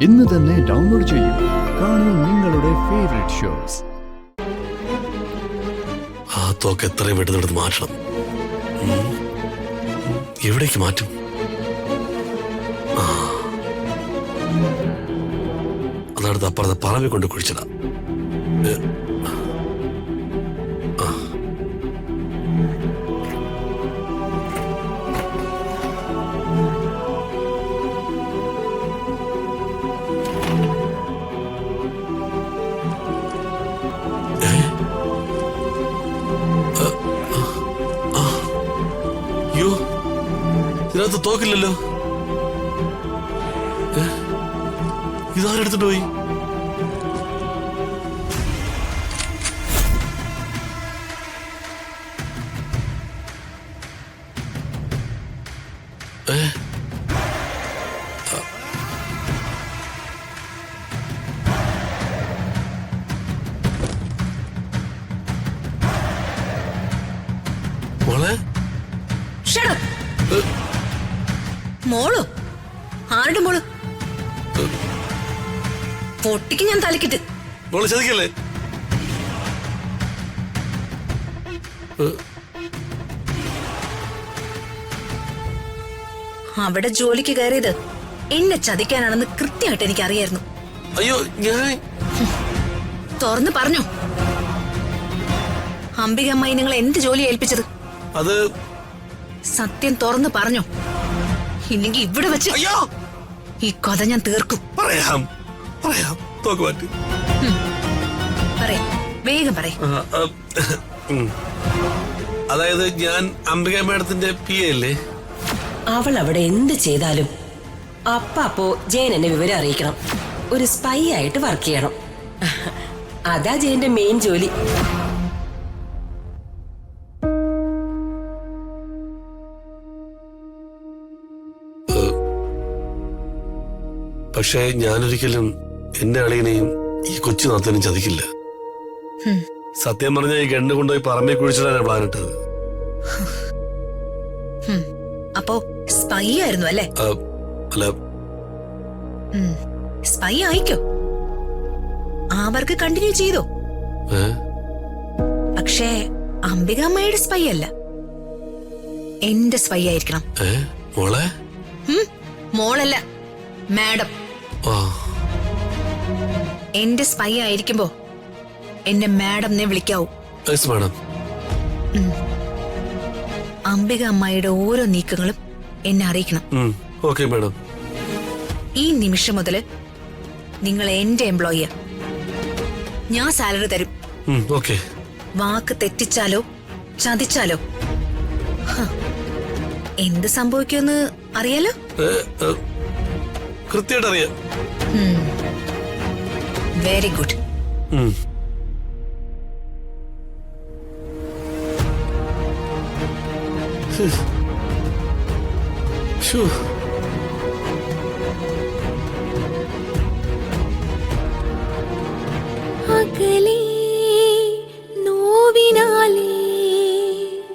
ഇന്ന് തന്നെ ഡൗൺലോഡ് ചെയ്യൂ. കാണൂ നിങ്ങളുടെ ഫേവറേറ്റ് ഷോസ്. ആ തോക്ക് എത്രയും പെട്ടെന്ന് മാറ്റണം. എവിടേക്ക് മാറ്റും? അതടുത്ത് അപ്പുറത്തെ പറമ്പിൽ കൊണ്ട് കുഴിച്ചതാ. അയ്യോ, ഇതിനകത്ത് തോക്കില്ലല്ലോ. ഇതാരെടുത്തിട്ട് പോയി? മോളെ, മോളോ? ആരുടെ മോള്? പൊട്ടിക്ക് ഞാൻ തലക്കിട്ട്. മോളെ ചതിക്കല്ലേ? അവിടെ ജോലിക്ക് കയറിയത് എന്നെ ചതിക്കാനാണെന്ന് കൃത്യമായിട്ട് എനിക്ക് അറിയായിരുന്നു. അയ്യോ, ഞാൻ തുറന്ന് പറഞ്ഞു. അംബിക അമ്മായി നിങ്ങൾ എന്ത് ജോലി ഏൽപ്പിച്ചത്? അത് സത്യം തുറന്ന് പറഞ്ഞു. ഇല്ലെങ്കിൽ ഇവിടെ വെച്ച് അയ്യോ ഈ കഥ ഞാൻ തീർക്കും. പറയാം പറയാം തോക്ക് മാറ്റി പറയാം, വേഗം പറയാം. അതായത് ഞാൻ അംബിക മാഡത്തിന്റെ പി എ അല്ലേ? അവൾ അവിടെ എന്ത് ചെയ്താലും അപ്പോ ജയൻ എന്നെ വിവരം അറിയിക്കണം. ഒരു സ്പൈ ആയിട്ട് വർക്ക് ചെയ്യണം. അതാ ജയന്റെ മെയിൻ ജോലി. പക്ഷേ ഞാനൊരിക്കലും എന്റെ അളിയനെയും ഈ കൊച്ചു നാത്തനും ചതിക്കില്ല. സത്യം പറഞ്ഞ ഈ ഗണ്ട് കൊണ്ടുപോയി പറമ്പിൽ കുഴിച്ചിടാനാണ് പ്ലാൻ ഇട്ടത്. അപ്പോ സ്പൈ ആയിരുന്നു അല്ലേ? അല്ല, സ്പൈ ആയിക്കോ, ആ വർക്ക് കണ്ടിന്യൂ ചെയ്തോ. പക്ഷേ അംബിക അമ്മയുടെ സ്പൈ അല്ല, എന്റെ സ്പൈ ആയിരിക്കണം. മോളെ? മോളല്ല, മാഡം. എന്റെ സ്പൈ ആയിരിക്കുമ്പോ എന്നെ മാഡം നെ വിളിക്കാവൂ. മാഡം. അംബിക അമ്മായിയുടെ ഓരോ നീക്കങ്ങളും എന്നെ അറിയിക്കണം. Okay madam. ഈ നിമിഷം മുതല് നിങ്ങൾ എന്റെ എംപ്ലോയിയാ. ഞാൻ സാലറി തരും. ഓക്കേ. വാക്ക് തെറ്റിച്ചാലോ ചതിച്ചാലോ എന്ത് സംഭവിക്കുമെന്ന് അറിയാലോ? കൃത്യമായിട്ട് അറിയാം. Very good. Phew.